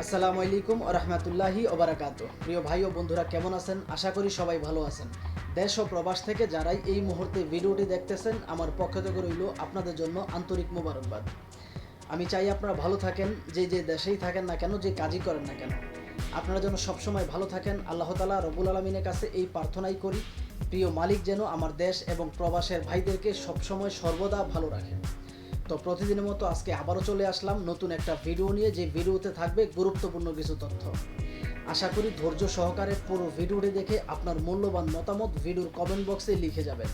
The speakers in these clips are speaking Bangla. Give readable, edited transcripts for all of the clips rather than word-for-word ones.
আসসালামু আলাইকুম ওয়া রাহমাতুল্লাহি ওয়া বারাকাতুহু। প্রিয় ভাই ও বন্ধুরা কেমন আছেন? আশা করি সবাই ভালো আছেন। দেশ ও প্রবাস থেকে যারাই এই মুহূর্তে ভিডিওটি দেখতেছেন, আমার পক্ষ থেকে রইল আপনাদের জন্য আন্তরিক মোবারকবাদ। আমি চাই আপনারা ভালো থাকেন, যে দেশেই থাকেন না কেন, যে কাজই করেন না কেন, আপনারা যেন সবসময় ভালো থাকেন। আল্লাহ তাআলা রব্বুল আলামিনের কাছে এই প্রার্থনাই করি, প্রিয় মালিক যেন আমার দেশ এবং প্রবাসের ভাইদেরকে সবসময় সর্বদা ভালো রাখেন। তো প্রতিদিনের মতো আজকে আবারও চলে আসলাম নতুন একটা ভিডিও নিয়ে, যে ভিডিওতে থাকবে গুরুত্বপূর্ণ কিছু তথ্য। আশা করি ধৈর্য সহকারে পুরো ভিডিওটি দেখে আপনার মূল্যবান মতামত ভিডিওর কমেন্ট বক্সে লিখে যাবেন।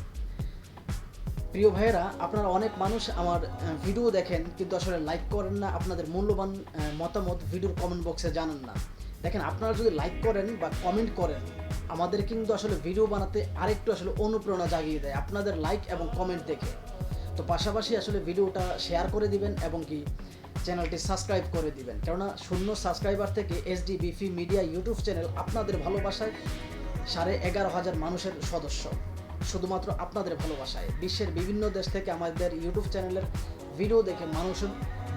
প্রিয় ভাইয়েরা, আপনারা অনেক মানুষ আমার ভিডিও দেখেন কিন্তু আসলে লাইক করেন না, আপনাদের মূল্যবান মতামত ভিডিওর কমেন্ট বক্সে জানান না। দেখেন, আপনারা যদি লাইক করেন বা কমেন্ট করেন, আমাদের কিন্তু আসলে ভিডিও বানাতে আরেকটু আসলে অনুপ্রেরণা জাগিয়ে দেয় আপনাদের লাইক এবং কমেন্ট দেখে। তো পাশাপাশি আসলে ভিডিওটা শেয়ার করে দিবেন এবং কি চ্যানেলটি সাবস্ক্রাইব করে দিবেন, কেননা শূন্য সাবস্ক্রাইবার থেকে এসডি বিফি মিডিয়া ইউটিউব চ্যানেল আপনাদের ভালোবাসায় 11,500 মানুষের সদস্য, শুধুমাত্র আপনাদের ভালোবাসায় বিশ্বের বিভিন্ন দেশ থেকে আমাদের ইউটিউব চ্যানেলের ভিডিও দেখে মানুষ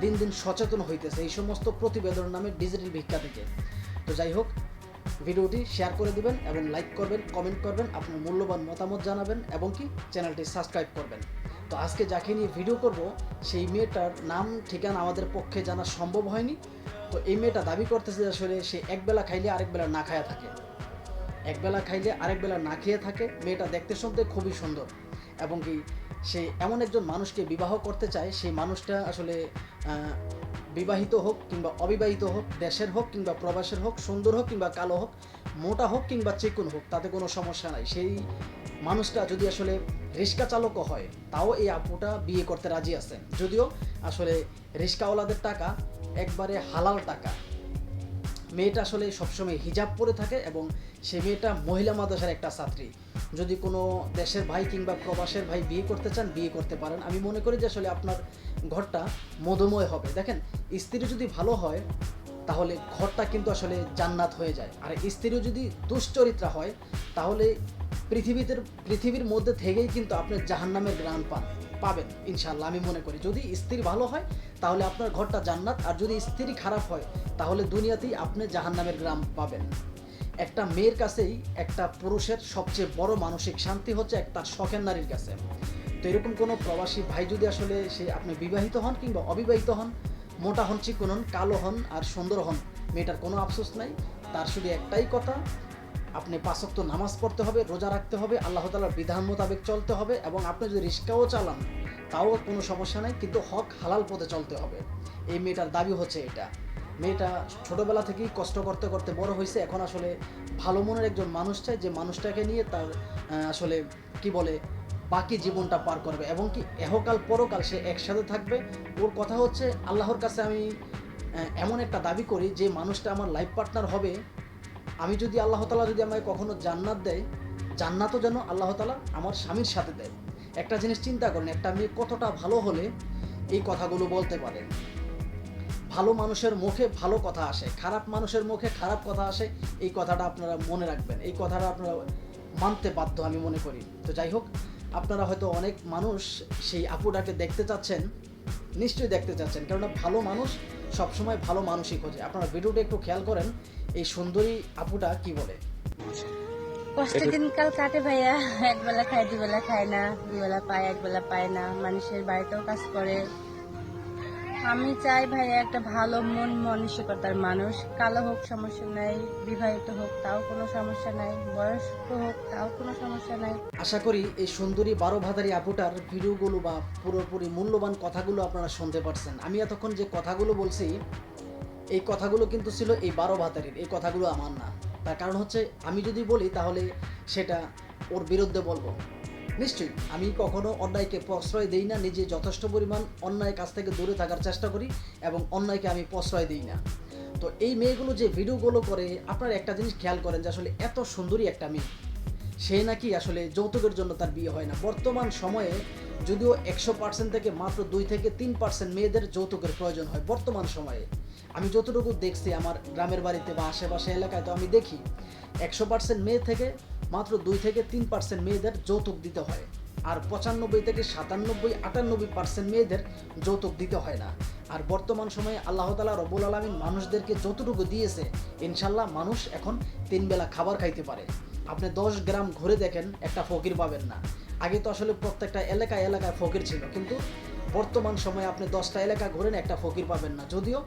দিন দিন সচেতন হইতেছে এই সমস্ত প্রতিবেদনের নামে ডিজিটাল ভিক্ষা থেকে। তো যাই হোক, ভিডিওটি শেয়ার করে দিবেন এবং লাইক করবেন, কমেন্ট করবেন, আপনার মূল্যবান মতামত জানাবেন এবং কি চ্যানেলটি সাবস্ক্রাইব করবেন। তো আজকে যাকে নিয়ে ভিডিও করব, সেই মেয়েটার নাম ঠিকানা আমাদের পক্ষে জানা সম্ভব হয়নি। তো এই মেয়েটা দাবি করতেছে আসলে সে একবেলা খাইলে আরেক বেলা না খায়া থাকে, একবেলা খাইলে আরেক বেলা না খেয়ে থাকে। মেয়েটা দেখতে শুনতে খুবই সুন্দর এবং কি সে এমন একজন মানুষকে বিবাহ করতে চায়, সেই মানুষটা আসলে বিবাহিত হোক কিংবা অবিবাহিত হোক, দেশের হোক কিংবা প্রবাসের হোক, সুন্দর হোক কিংবা কালো হোক, মোটা হোক কিংবা চিকন হোক, তাতে কোনো সমস্যা নাই। সেই মানুষটা যদি আসলে রিক্সা চালকও হয়, তাও এই আপুটা বিয়ে করতে রাজি আছে, যদিও আসলে রিক্সাওয়ালাদের টাকা একবারে হালাল টাকা। মেয়েটা আসলে সবসময় হিজাব পরে থাকে এবং সে মেয়েটা মহিলা মাদ্রাসার একটা ছাত্রী। যদি কোনো দেশের ভাই কিংবা প্রবাসের ভাই বিয়ে করতে চান, বিয়ে করতে পারেন। আমি মনে করি যে আসলে আপনার ঘরটা মধুময় হবে। দেখেন, স্ত্রী যদি ভালো হয় তাহলে ঘরটা কিন্তু আসলে জান্নাত হয়ে যায়, আর স্ত্রীও যদি দুশ্চরিত্রা হয় তাহলে পৃথিবীর মধ্যে থেকেই কিন্তু আপনি জাহান্নামের গ্রাণ পাবেন ইনশাআল্লাহ। আমি মনে করি যদি স্ত্রী ভালো হয় তাহলে আপনার ঘরটা জান্নাত, আর যদি স্ত্রী খারাপ হয় তাহলে দুনিয়াতেই আপনি জাহান্নামের গ্রাম পাবেন। একটা মেয়ের কাছেই একটা পুরুষের সবচেয়ে বড় মানসিক শান্তি হচ্ছে তার শখের নারীর কাছে। তো এরকম কোনো প্রবাসী ভাই যদি আসলে সে আপনি বিবাহিত হন কিংবা অবিবাহিত হন, মোটা হন, চিকন হন, কালো হন আর সুন্দর হন, মেয়েটার কোনো আফসোস নাই। তার শুধু একটাই কথা, আপনি 5 ওয়াক্ত নামাজ পড়তে হবে, রোজা রাখতে হবে, আল্লাহ তাআলার বিধান মোতাবেক চলতে হবে, এবং আপনি যদি রিক্সাও চালান তাও কোনো সমস্যা নাই, কিন্তু হক হালাল পথে চলতে হবে। এই মেয়েটার দাবি হচ্ছে এটা। মেয়েটা ছোটোবেলা থেকেই কষ্ট করতে করতে বড় হয়েছে, এখন আসলে ভালো মনের একজন মানুষ চাই, যে মানুষটাকে নিয়ে তার আসলে কি বলে বাকি জীবনটা পার করবে এবং কি এহকাল পরকাল সে একসাথে থাকবে। ওর কথা হচ্ছে, আল্লাহর কাছে আমি এমন একটা দাবি করি যে মানুষটা আমার লাইফ পার্টনার হবে। আমি যদি আল্লাহ তাআলা যদি আমায় কখনো জান্নাত দেয়, জান্নাতও যেন আল্লাহ তাআলা আমার স্বামীর সাথে দেয়। একটা জিনিস চিন্তা করেন, একটা মেয়ে কতটা ভালো হলে এই কথাগুলো বলতে পারে। ভালো মানুষের মুখে ভালো কথা আসে, খারাপ মানুষের মুখে খারাপ কথা আসে। এই কথাটা আপনারা মনে রাখবেন, এই কথাটা আপনারা মানতে বাধ্য আমি মনে করি। তো যাই হোক, আপনারা হয়তো অনেক মানুষ সেই আপুটাকে দেখতে চাচ্ছেন, নিশ্চয়ই দেখতে চাচ্ছেন, কেননা ভালো মানুষ সবসময় ভালো মানুষই খোঁজে। আপনারা ভিডিওটা একটু খেয়াল করেন, এই সুন্দরী আপুটা কি বলে। কষ্টে দিনকাল কাটে ভাইয়া, একবেলা খায় দুবেলা খায় না, দুবেলা পায় একবেলা পায় না, মানুষের বাড়িতেও কাজ করে। আমি চাই ভাইয়া একটা ভালো মন মানসিকতার মানুষ, কালো হোক সমস্যা নাই, বিবাহিত হোক তাও কোনো সমস্যা নাই, বয়স্ক হোক তাও কোনো সমস্যা নাই। আশা করি এই সুন্দরী 12 ভাতারি আপুটার ভিডিওগুলো বা পুরোপুরি মূল্যবান কথাগুলো আপনারা শুনতে পারছেন। আমি এতক্ষণ যে কথাগুলো বলছি, এই কথাগুলো কিন্তু ছিল এই 12 ভাতারির, এই কথাগুলো আমার না। তার কারণ হচ্ছে, আমি যদি বলি তাহলে সেটা ওর বিরুদ্ধে বলবো। নিশ্চয়ই আমি কখনো অন্যায়কে প্রশ্রয় দিই না, নিজে যথেষ্ট পরিমাণ অন্যায় কাছ থেকে দূরে থাকার চেষ্টা করি এবং অন্যায়কে আমি প্রশ্রয় দিই না। তো এই মেয়েগুলো যে ভিডিওগুলো করে, আপনারা একটা জিনিস খেয়াল করেন যে আসলে এত সুন্দরী একটা মেয়ে, সে নাকি আসলে যৌতুকের জন্য তার বিয়ে হয় না। বর্তমান সময়ে যদিও 100% থেকে মাত্র 2 থেকে 3% মেয়েদের যৌতুকের প্রয়োজন হয় বর্তমান সময়ে। আমি যতটুকু দেখছি আমার গ্রামের বাড়িতে বা আশেপাশে এলাকায়, তো আমি দেখি 100% মেয়ে থেকে মাত্র 2 থেকে 3% মেয়েদের যৌতুক দিতে হয়, আর 95 থেকে 97, 98% মেয়েদের যৌতুক দিতে হয় না। আর বর্তমান সময়ে আল্লাহ তাআলা রব্বুল আলামিন মানুষদেরকে যতটুকু দিয়েছে, ইনশাল্লাহ মানুষ এখন 3 বেলা খাবার খাইতে পারে। আপনি 10 গ্রাম ঘুরে দেখেন, একটা ফকির পাবেন না। আগে তো আসলে প্রত্যেকটা এলাকায় এলাকায় ফকির ছিল, কিন্তু বর্তমান সময়ে আপনি 10টা এলাকা ঘুরেন, একটা ফকির পাবেন না। যদিও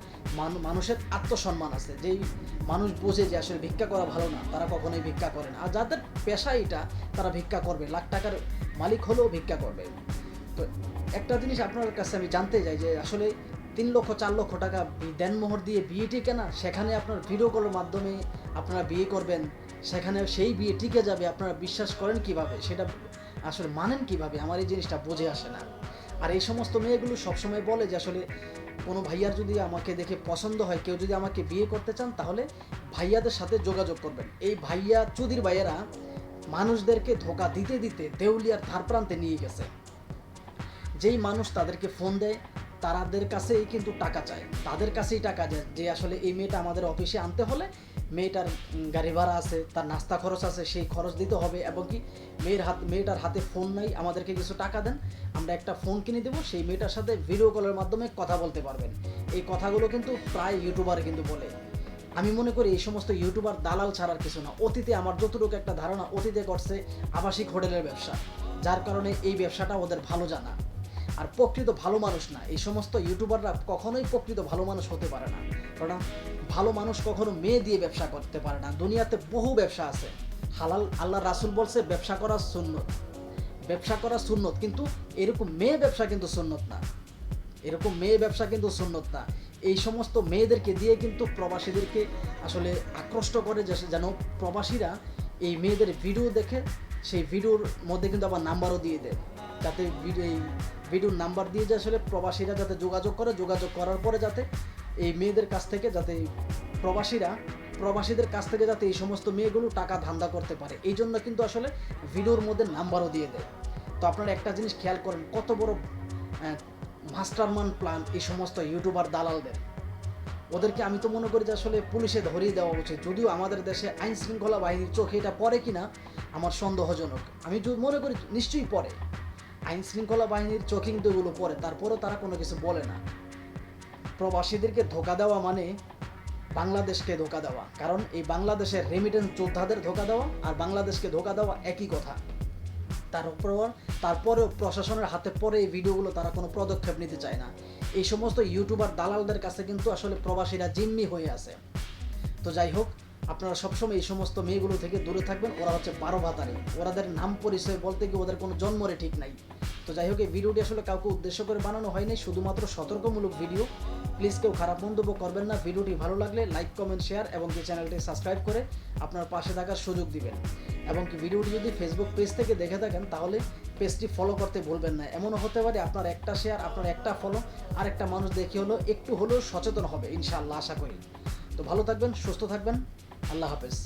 মানুষের আত্মসম্মান আছে, যেই মানুষ বোঝে যে আসলে ভিক্ষা করা ভালো না, তারা কখনোই ভিক্ষা করে না। আর যাদের পেশা এটা, তারা ভিক্ষা করবে, লাখ টাকার মালিক হলেও ভিক্ষা করবে। তো একটা জিনিস আপনার কাছে আমি জানতে চাই যে আসলে 3 লক্ষ 4 লক্ষ টাকা দেনমোহর দিয়ে বিয়ে টিকে না, সেখানে আপনার ভিডিও কলের মাধ্যমে আপনারা বিয়ে করবেন, সেখানে সেই বিয়ে টিকে যাবে, আপনারা বিশ্বাস করেন কিভাবে? সেটা আসলে মানেন কিভাবে? আমার এই জিনিসটা বুঝে আসে না। আর এই সমস্ত মেয়েগুলো সবসময় বলে যে আসলে কোনো ভাইয়ার যদি আমাকে দেখে পছন্দ হয়, কেউ যদি আমাকে বিয়ে করতে চান, তাহলে ভাইয়াদের সাথে যোগাযোগ করবেন। এই ভাইয়া চুদির ভাইয়েরা মানুষদেরকে ধোকা দিতে দিতে দেউলিয়ার ধার প্রান্তে নিয়ে গেছে। যেই মানুষ তাদেরকে ফোন দেয়, তাদের কাছেই কিন্তু টাকা চায়, তাদের কাছেই টাকা যায় যে আসলে এই মেয়েটা আমাদের অফিসে আনতে হলে মেয়েটার গাড়ি ভাড়া আছে, তার নাস্তা খরচ আছে, সেই খরচ দিতে হবে, এবং কি মেয়েটার হাতে ফোন নাই, আমাদেরকে কিছু টাকা দেন, আমরা একটা ফোন কিনে দেবো, সেই মেয়েটার সাথে ভিডিও কলের মাধ্যমে কথা বলতে পারবেন। এই কথাগুলো কিন্তু প্রায় ইউটিউবার কিন্তু বলে। আমি মনে করি এই সমস্ত ইউটিউবার দালাল ছাড়ার কিছু না। অতীতে আমার যতটুকু একটা ধারণা, অতীতে করছে আবাসিক হোটেলের ব্যবসা, যার কারণে এই ব্যবসাটা ওদের ভালো জানা। আর প্রকৃত ভালো মানুষ না, এই সমস্ত ইউটিউবাররা কখনোই প্রকৃত ভালো মানুষ হতে পারে না। কারণ ভালো মানুষ কখনো মেয়ে দিয়ে ব্যবসা করতে পারে না। দুনিয়াতে বহু ব্যবসা আছে হালাল, আল্লাহ রাসূল বলছে ব্যবসা করা সুন্নত, ব্যবসা করা সুন্নত, কিন্তু এরকম মেয়ে ব্যবসা কিন্তু সুন্নত না, এরকম মেয়ে ব্যবসা কিন্তু সুন্নত না। এই সমস্ত মেয়েদেরকে দিয়ে কিন্তু প্রবাসীদেরকে আসলে আকৃষ্ট করে, যেন প্রবাসীরা এই মেয়েদের ভিডিও দেখে, সেই ভিডিওর মধ্যে কিন্তু আবার নাম্বারও দিয়ে দেয়, যাতে এই ভিডিওর নাম্বার দিয়ে যে আসলে প্রবাসীরা যাতে যোগাযোগ করে, যোগাযোগ করার পরে যাতে এই মেয়েদের কাছ থেকে, যাতে প্রবাসীদের কাছ থেকে যাতে এই সমস্ত মেয়েগুলো টাকা ধান্দা করতে পারে, এই জন্য কিন্তু আসলে ভিডিওর মধ্যে নাম্বারও দিয়ে দেয়। তো আপনারা একটা জিনিস খেয়াল করেন, কত বড় মাস্টারমাইন্ড প্ল্যান এই সমস্ত ইউটিউবার দালালদের। ওদেরকে আমি তো মনে করি যে আসলে পুলিশে ধরিয়ে দেওয়া উচিত। যদিও আমাদের দেশে আইন শৃঙ্খলা বাহিনীর চোখে এটা পড়ে কিনা আমার সন্দেহজনক, আমি মনে করি নিশ্চয়ই পড়ে, আইন শৃঙ্খলা বাহিনীর চোখে কিন্তু এগুলো পড়ে, তারপরেও তারা কোনো কিছু বলে না। প্রবাসীদেরকে ধোকা দেওয়া মানে বাংলাদেশকে ধোকা দেওয়া, কারণ এই বাংলাদেশের রেমিটেন্স যোদ্ধাদের ধোকা দেওয়া আর বাংলাদেশকে ধোকা দেওয়া একই কথা। তারপরেও প্রশাসনের হাতে পরে এই ভিডিওগুলো তারা কোনো পদক্ষেপ নিতে চায় না। এই সমস্ত ইউটিউবার দালালদের কাছে কিন্তু আসলে প্রবাসীরা জিম্মি হয়ে আছে। তো যাই হোক, আপনারা সবসময় এই সমস্ত মেয়েগুলো থেকে দূরে থাকবেন। ওরা হচ্ছে 12 ভাতারি, ওদের নাম পরিচয় বলতে গিয়ে ওদের কোনো জন্মরে ঠিক নাই। তো যাই হোক, এই ভিডিওটি আসলে কাউকে উদ্দেশ্য করে বানানো হয়নি, শুধুমাত্র সতর্কমূলক ভিডিও। প্লিজ কেউ খারাপ মন্তব্য করবেন না। ভিডিওটি ভালো লাগলে লাইক, কমেন্ট, শেয়ার এবং কি চ্যানেলটি সাবস্ক্রাইব করে আপনার পাশে থাকার সুযোগ দিবেন। এবং কি ভিডিওটি যদি ফেসবুক পেজ থেকে দেখে থাকেন, তাহলে পেজটি ফলো করতে ভুলবেন না। এমনও হতে পারে আপনার একটা শেয়ার, আপনার একটা ফলো আর একটা মানুষ দেখে হলো একটু হলেও সচেতন হবে, ইনশাআল্লাহ আশা করি। তো ভালো থাকবেন, সুস্থ থাকবেন, আল্লাহ হাফেজ।